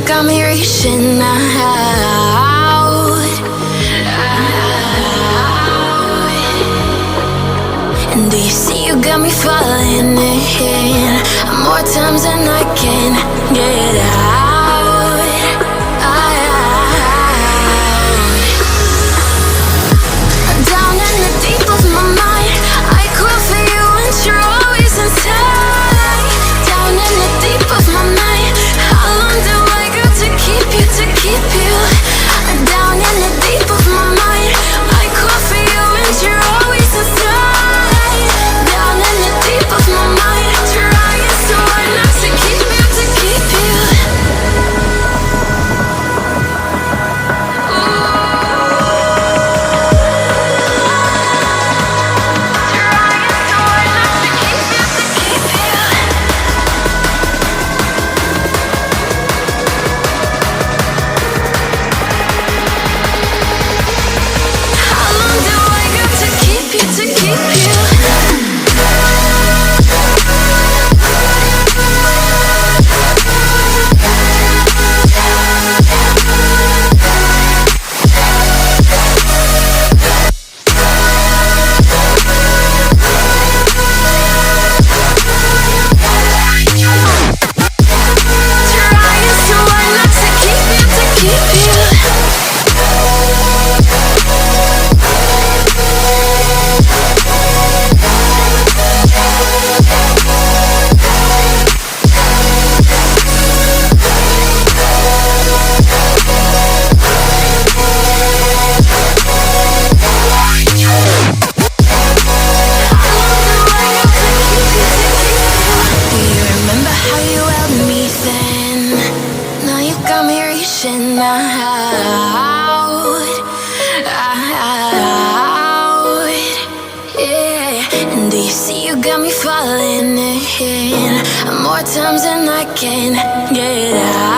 got me reaching out. And do you see you got me falling in more times than I can get out. Down in the deep of my mind, I crawl for you and you're always inside. Down in the deep of my mind, how long do I got to keep you, to keep you? Down in the deep of my mind, I crawl for you and you're always inside. Down in the deep of my mind, trying so hard not to keep you, to keep you. More times than I can get out.